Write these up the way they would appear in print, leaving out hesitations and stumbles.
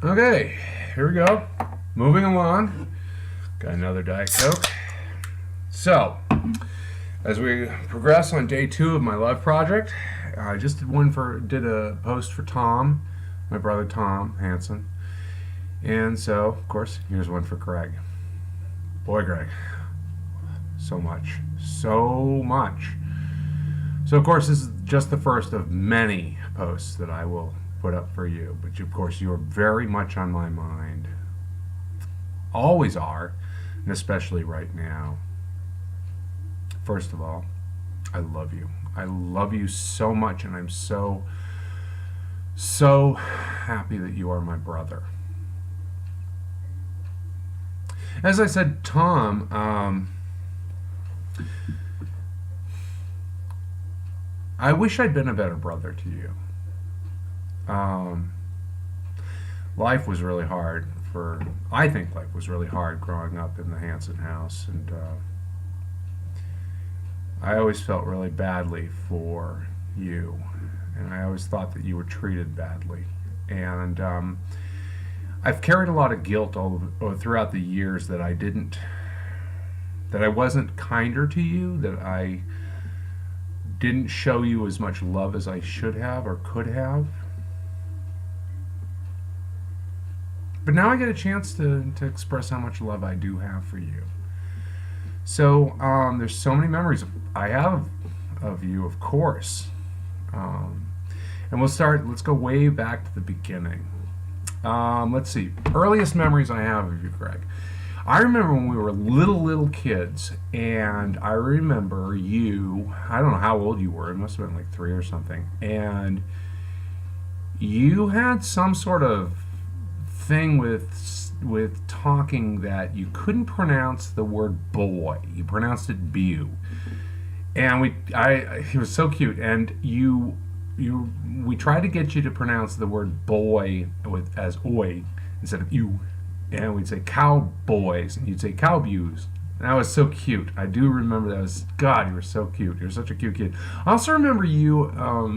Okay, here we go. Moving along. Got another Diet Coke. So, as we progress on day 2 of my love project, I just did a post for Tom, my brother Tom Hansen. And so, of course, here's one for Greg. Boy, Greg. So much. So much. So, of course, this is just the first of many posts that I will put up for you. But, of course, you are very much on my mind. Always are, and especially right now. First of all, I love you. I love you so much, and I'm so happy that you are my brother. As I said, Tom, I wish I'd been a better brother to you. Life was really hard I think life was really hard growing up in the Hansen house, and I always felt really badly for you, and I always thought that you were treated badly, and I've carried a lot of guilt throughout the years that I wasn't kinder to you, that I didn't show you as much love as I should have or could have. But now I get a chance to express how much love I do have for you. So there's so many memories I have of you, of course. And let's go way back to the beginning. Let's see, earliest memories I have of you, Greg. I remember when we were little kids, and I remember you, I don't know how old you were, it must have been like 3 or something, and you had some sort of thing with talking that you couldn't pronounce the word boy. You pronounced it bew. And he was so cute, and we tried to get you to pronounce the word boy as oi instead of you, and we'd say cowboys, and you'd say cowbews. And that was so cute. I do remember that. God, you were so cute. You're such a cute kid. I also remember you,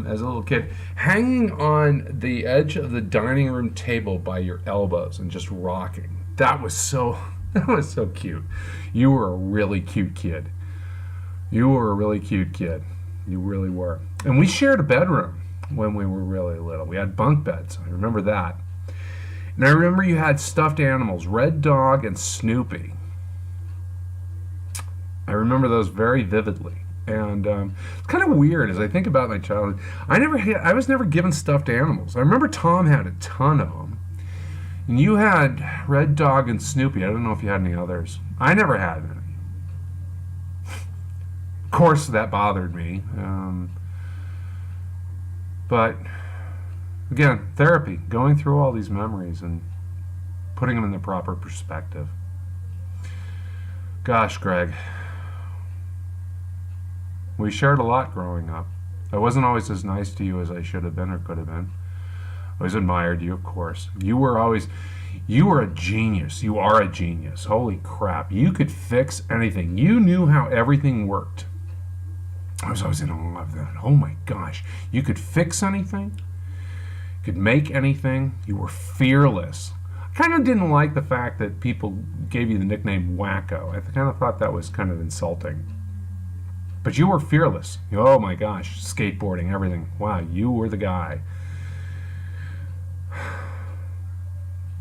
as a little kid, hanging on the edge of the dining room table by your elbows and just rocking. That was so cute. You were a really cute kid. You were a really cute kid. You really were. And we shared a bedroom when we were really little. We had bunk beds. I remember that. And I remember you had stuffed animals, Red Dog and Snoopy. I remember those very vividly. And it's kind of weird as I think about my childhood. I was never given stuffed animals. I remember Tom had a ton of them. And you had Red Dog and Snoopy. I don't know if you had any others. I never had any. Of course, that bothered me. But again, therapy, going through all these memories and putting them in the proper perspective. Gosh, Greg, we shared a lot growing up. I wasn't always as nice to you as I should have been or could have been. I always admired you, of course. You were a genius. You are a genius. Holy crap. You could fix anything. You knew how everything worked. I was always in awe of that. Oh my gosh. You could fix anything. You could make anything. You were fearless. I kind of didn't like the fact that people gave you the nickname Wacko. I kind of thought that was kind of insulting. But you were fearless. Oh my gosh. Skateboarding, everything. Wow, you were the guy.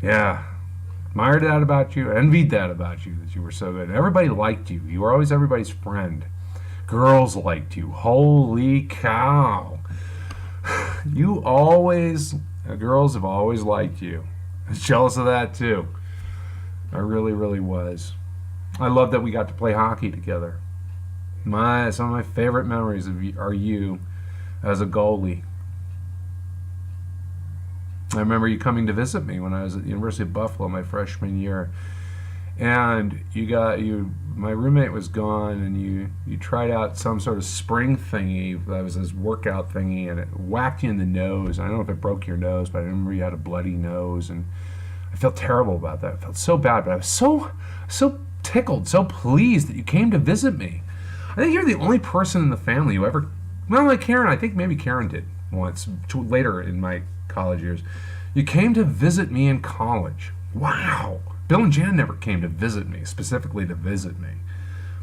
Yeah. Admired that about you. Envied that about you, that you were so good. Everybody liked you. You were always everybody's friend. Girls liked you. Holy cow. Girls have always liked you. I was jealous of that too. I really, really was. I love that we got to play hockey together. Some of my favorite memories are you as a goalie. I remember you coming to visit me when I was at the University of Buffalo my freshman year. And my roommate was gone, and you tried out some sort of spring thingy that was this workout thingy, and it whacked you in the nose. I don't know if it broke your nose, but I remember you had a bloody nose, and I felt terrible about that. I felt so bad, but I was so tickled, so pleased that you came to visit me. I think you're the only person in the family who ever, well, like Karen, I think maybe Karen did once, later in my college years. You came to visit me in college. Wow. Bill and Jan never came to visit me, specifically to visit me.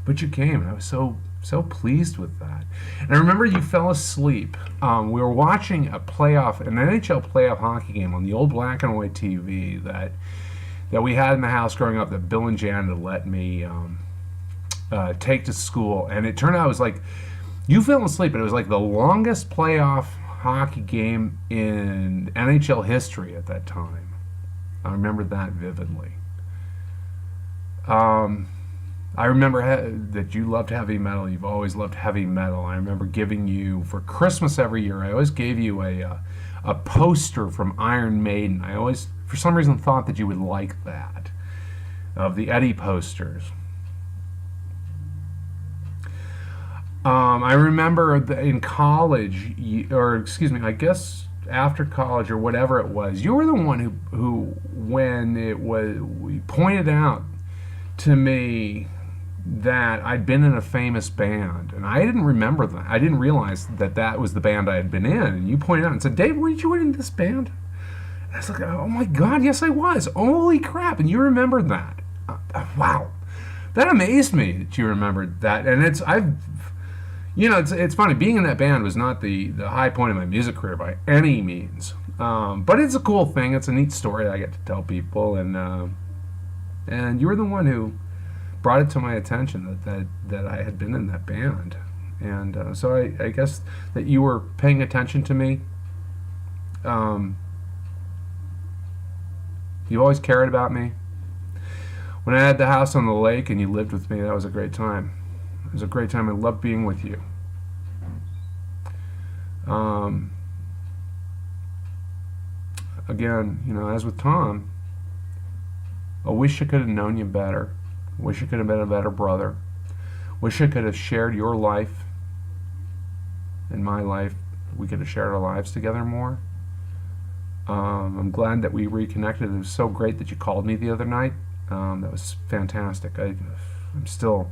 But you came, and I was so pleased with that. And I remember you fell asleep. We were watching an NHL playoff hockey game on the old black and white TV that we had in the house growing up, that Bill and Jan had let me take to school. And it turned out it was like, you fell asleep, and it was like the longest playoff hockey game in NHL history at that time. I remember that vividly. I remember that you loved heavy metal. You've always loved heavy metal. I remember giving you, for Christmas every year, I always gave you a poster from Iron Maiden. I always, for some reason, thought that you would like that, of the Eddie posters. I remember in college, I guess after college or whatever it was, you were the one who when it was, pointed out to me that I'd been in a famous band, and I didn't remember that. I didn't realize that was the band I had been in. And you pointed out and said, "Dave, weren't you in this band?" And I was like, "Oh my God, yes I was! Holy crap!" And you remembered that? Wow, that amazed me that you remembered that. And it's funny. Being in that band was not the high point of my music career by any means, but it's a cool thing. It's a neat story that I get to tell people, and you were the one who brought it to my attention that I had been in that band. And so I guess that you were paying attention to me. You always cared about me. When I had the house on the lake and you lived with me, that was a great time. It was a great time. I loved being with you. Again, as with Tom, I wish I could have known you better. Wish I could have been a better brother. Wish I could have shared your life and my life. We could have shared our lives together more. I'm glad that we reconnected. It was so great that you called me the other night. That was fantastic. I'm still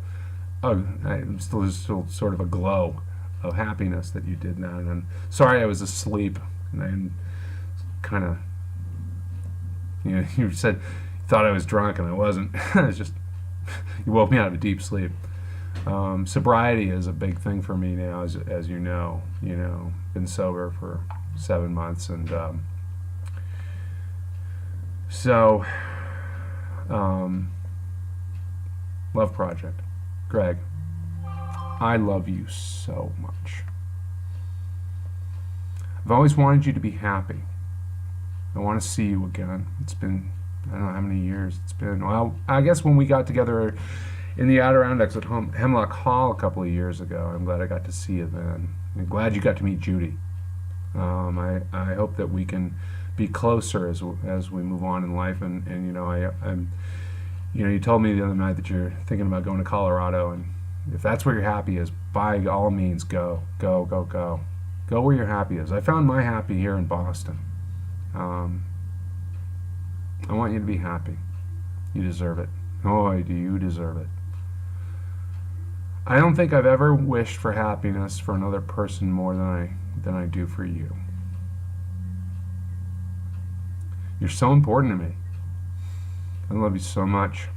sort of a glow of happiness that you did that. And I'm sorry I was asleep, and I kind of, you said you thought I was drunk, and I wasn't. I was just, you woke me out of a deep sleep. Sobriety is a big thing for me now, as you know. Been sober for 7 months, and Love Project. Greg, I love you so much. I've always wanted you to be happy. I want to see you again. It's been, I don't know how many years it's been. Well, I guess when we got together in the Adirondacks at Hemlock Hall a couple of years ago, I'm glad I got to see you then. I'm glad you got to meet Judy. I hope that we can be closer as we move on in life. And I'm you told me the other night that you're thinking about going to Colorado, and if that's where your happy is, by all means, go where your happy is. I found my happy here in Boston. I want you to be happy. You deserve it. Oh, do you deserve it. I don't think I've ever wished for happiness for another person more than I do for you. You're so important to me. I love you so much.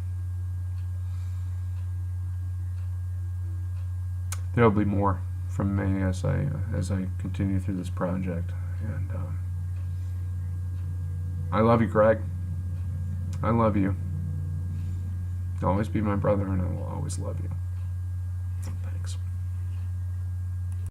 There'll be more from me as I continue through this project, and I love you, Greg. I love you. You'll always be my brother, and I will always love you.